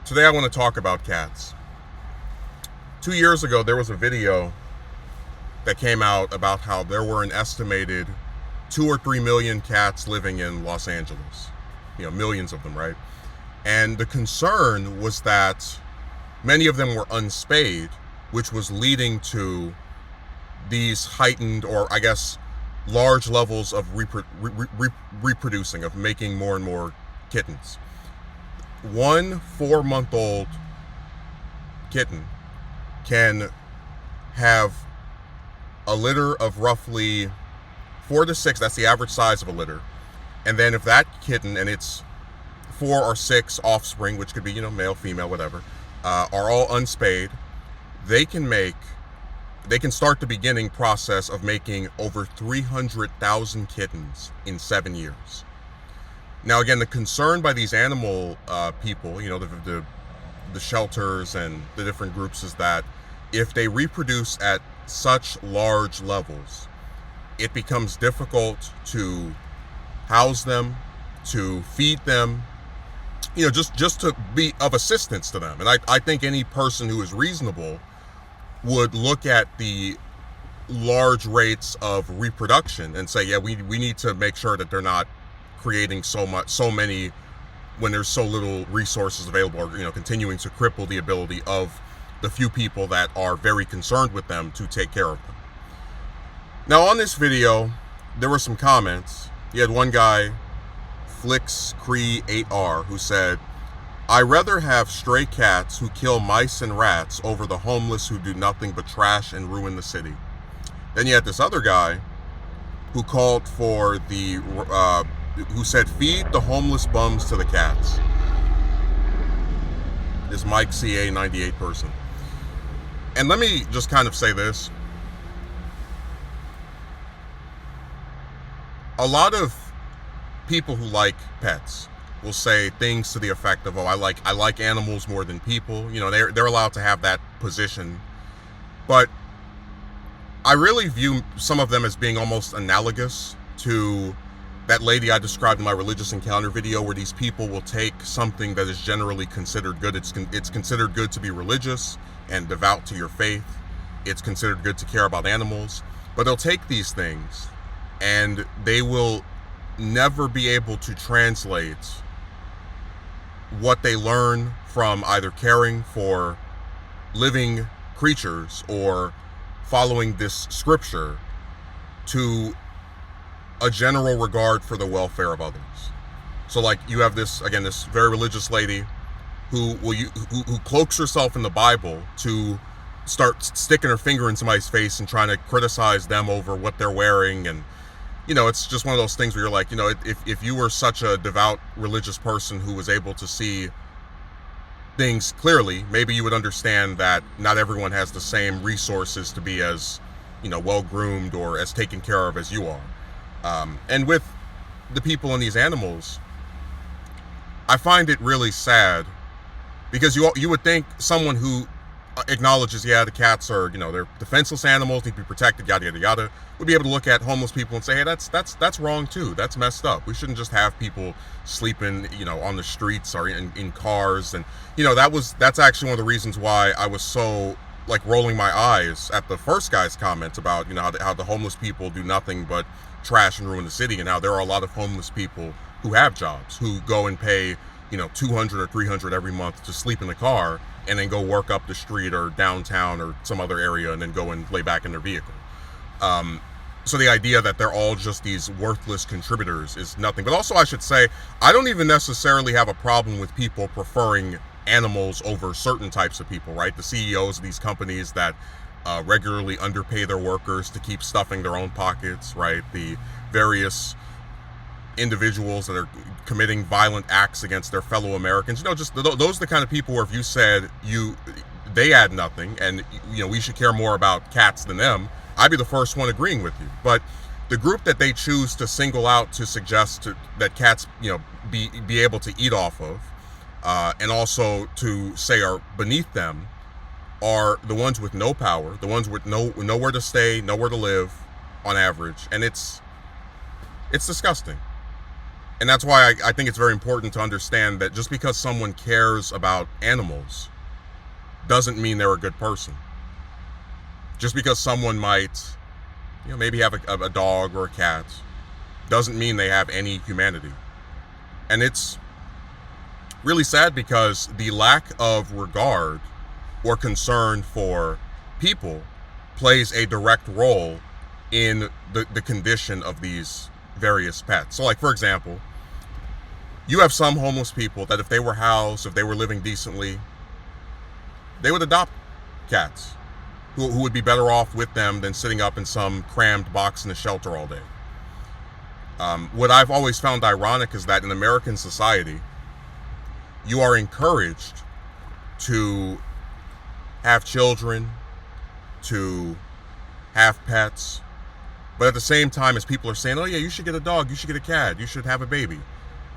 Today I want to talk about cats. 2 years ago, there was a video that came out about how there were an estimated 2 or 3 million cats living in Los Angeles. Millions of them, right? And the concern was that many of them were unspayed, which was leading to these heightened, or I guess, large levels of reproducing, of making more and more kittens. One 4-month-old kitten can have a litter of roughly 4 to 6. That's the average size of a litter. And then if that kitten and its 4 or 6 offspring, which could be, male, female, whatever, are all unspayed, they can start the beginning process of making over 300,000 kittens in 7 years. Now, again, the concern by these animal people, the shelters and the different groups, is that if they reproduce at such large levels, it becomes difficult to house them, to feed them, just to be of assistance to them. And I think any person who is reasonable would look at the large rates of reproduction and say, yeah, we need to make sure that they're not creating so many when there's so little resources available, or continuing to cripple the ability of the few people that are very concerned with them to take care of them. Now, on this video, there were some comments. You had one guy, FlixCree8R, who said, "I rather have stray cats who kill mice and rats over the homeless who do nothing but trash and ruin the city." Then you had this other guy who called for who said, "Feed the homeless bums to the cats." This Mike CA98 person. And let me just kind of say this. A lot of people who like pets will say things to the effect of, "Oh, I like animals more than people." They're allowed to have that position. But I really view some of them as being almost analogous to that lady I described in my religious encounter video, where these people will take something that is generally considered good. It's considered good to be religious and devout to your faith. It's considered good to care about animals. But they'll take these things and they will never be able to translate what they learn from either caring for living creatures or following this scripture to a general regard for the welfare of others. So, like, you have this very religious lady who cloaks herself in the Bible to start sticking her finger in somebody's face and trying to criticize them over what they're wearing. And it's just one of those things where you're like, if you were such a devout religious person who was able to see things clearly, maybe you would understand that not everyone has the same resources to be as well groomed or as taken care of as you are. And with the people and these animals, I find it really sad, because you would think someone who acknowledges, yeah, the cats are, they're defenseless animals, need to be protected, yada yada yada, would be able to look at homeless people and say, hey, that's wrong too. That's messed up. We shouldn't just have people sleeping, on the streets or in cars. And that's actually one of the reasons why I was so rolling my eyes at the first guy's comments about how the homeless people do nothing but trash and ruin the city, and how there are a lot of homeless people who have jobs, who go and pay $200 or $300 every month to sleep in the car and then go work up the street or downtown or some other area and then go and lay back in their vehicle. So the idea that they're all just these worthless contributors is nothing. But also, I should say, I don't even necessarily have a problem with people preferring animals over certain types of people, right? The CEOs of these companies that regularly underpay their workers to keep stuffing their own pockets, right? The various individuals that are committing violent acts against their fellow Americans. Just those are the kind of people where if you said they add nothing and we should care more about cats than them, I'd be the first one agreeing with you. But the group that they choose to single out to suggest that cats be able to eat off of, and also to say are beneath them, are the ones with no power, the ones with nowhere to stay, nowhere to live on average. And it's disgusting. And that's why I think it's very important to understand that just because someone cares about animals doesn't mean they're a good person. Just because someone might, maybe have a dog or a cat doesn't mean they have any humanity. And it's really sad because the lack of regard or concern for people plays a direct role in the condition of these various pets. So, like, for example, you have some homeless people that if they were housed, if they were living decently, they would adopt cats who would be better off with them than sitting up in some crammed box in a shelter all day. What I've always found ironic is that in American society, you are encouraged to have children, to have pets, but at the same time as people are saying, oh yeah, you should get a dog, you should get a cat, you should have a baby,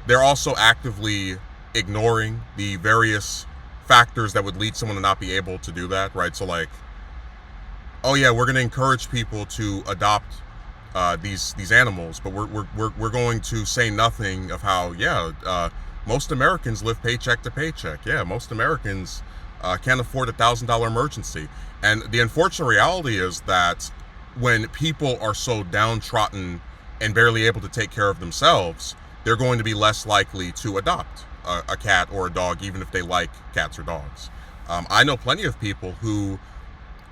they're also actively ignoring the various factors that would lead someone to not be able to do that, right? So like, oh yeah, we're going to encourage people to adopt these animals, but we're going to say nothing of how most Americans live paycheck to paycheck. Yeah, most Americans can't afford $1,000 emergency. And the unfortunate reality is that when people are so downtrodden and barely able to take care of themselves, they're going to be less likely to adopt a cat or a dog, even if they like cats or dogs. I know plenty of people who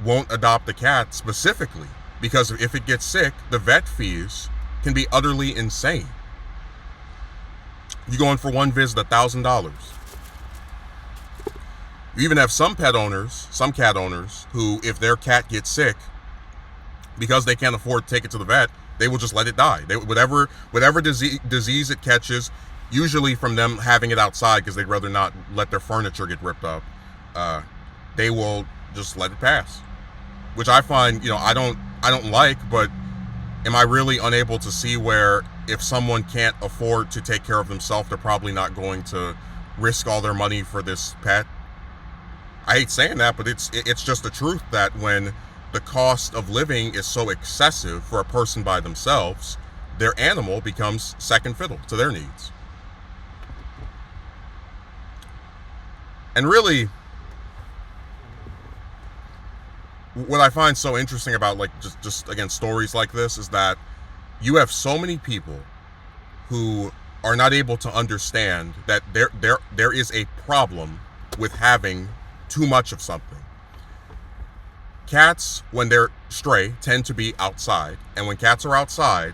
won't adopt a cat specifically because if it gets sick, the vet fees can be utterly insane. You go in for one visit, $1,000. You even have some cat owners who, if their cat gets sick, because they can't afford to take it to the vet, they will just let it die. Whatever disease it catches, usually from them having it outside because they'd rather not let their furniture get ripped up, they will just let it pass. Which I find, I don't like, but am I really unable to see where if someone can't afford to take care of themselves, they're probably not going to risk all their money for this pet? I hate saying that, but it's just the truth that when the cost of living is so excessive for a person by themselves, their animal becomes second fiddle to their needs. And really, what I find so interesting about just again stories like this is that you have so many people who are not able to understand that there is a problem with having too much of something. Cats, when they're stray, tend to be outside, and when cats are outside,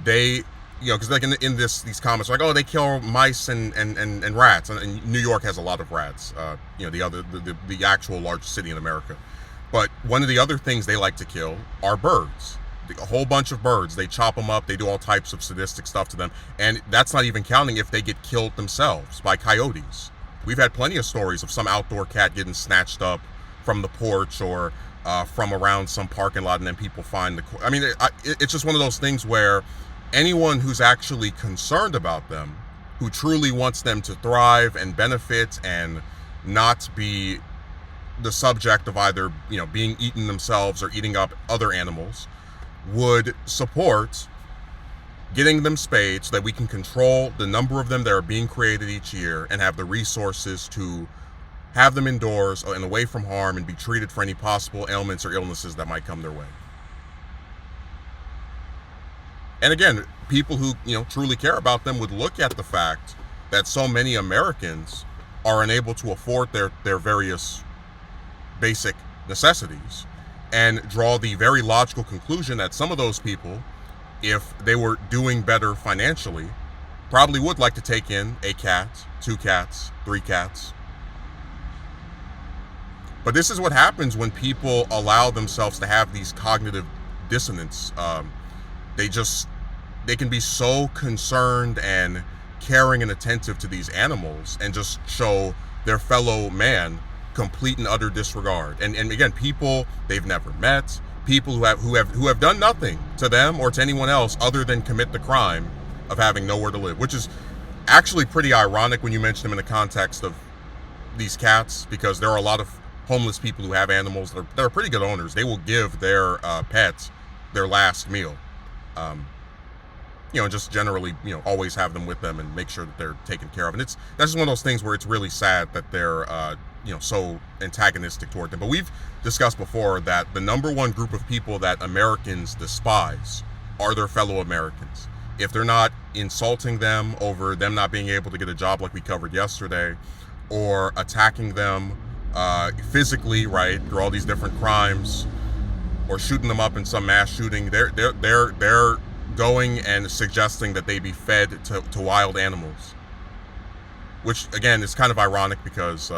they, because like in these comments, like, oh, they kill mice and rats, and New York has a lot of rats. The actual largest city in America. But one of the other things they like to kill are birds. A whole bunch of birds. They chop them up. They do all types of sadistic stuff to them. And that's not even counting if they get killed themselves by coyotes. We've had plenty of stories of some outdoor cat getting snatched up from the porch or from around some parking lot, and then people find it's just one of those things where anyone who's actually concerned about them, who truly wants them to thrive and benefit and not be the subject of either being eaten themselves or eating up other animals, would support getting them spayed so that we can control the number of them that are being created each year and have the resources to have them indoors and away from harm and be treated for any possible ailments or illnesses that might come their way. And again, people who truly care about them would look at the fact that so many Americans are unable to afford their various basic necessities and draw the very logical conclusion that some of those people, if they were doing better financially, probably would like to take in a cat, 2 cats, 3 cats. But this is what happens when people allow themselves to have these cognitive dissonance. They can be so concerned and caring and attentive to these animals and just show their fellow man complete and utter disregard. And again, people they've never met, people who have done nothing to them or to anyone else other than commit the crime of having nowhere to live, which is actually pretty ironic when you mention them in the context of these cats, because there are a lot of homeless people who have animals that are pretty good owners. They will give their pets their last meal. just generally, always have them with them and make sure that they're taken care of. And that's just one of those things where it's really sad that they're, so antagonistic toward them. But we've discussed before that the number one group of people that Americans despise are their fellow Americans. If they're not insulting them over them not being able to get a job like we covered yesterday, or attacking them physically, right, through all these different crimes, or shooting them up in some mass shooting, they're going and suggesting that they be fed to wild animals, which again is kind of ironic because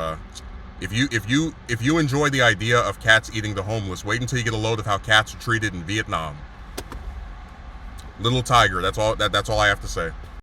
if you enjoy the idea of cats eating the homeless, wait until you get a load of how cats are treated in Vietnam. Little tiger. That's all I have to say.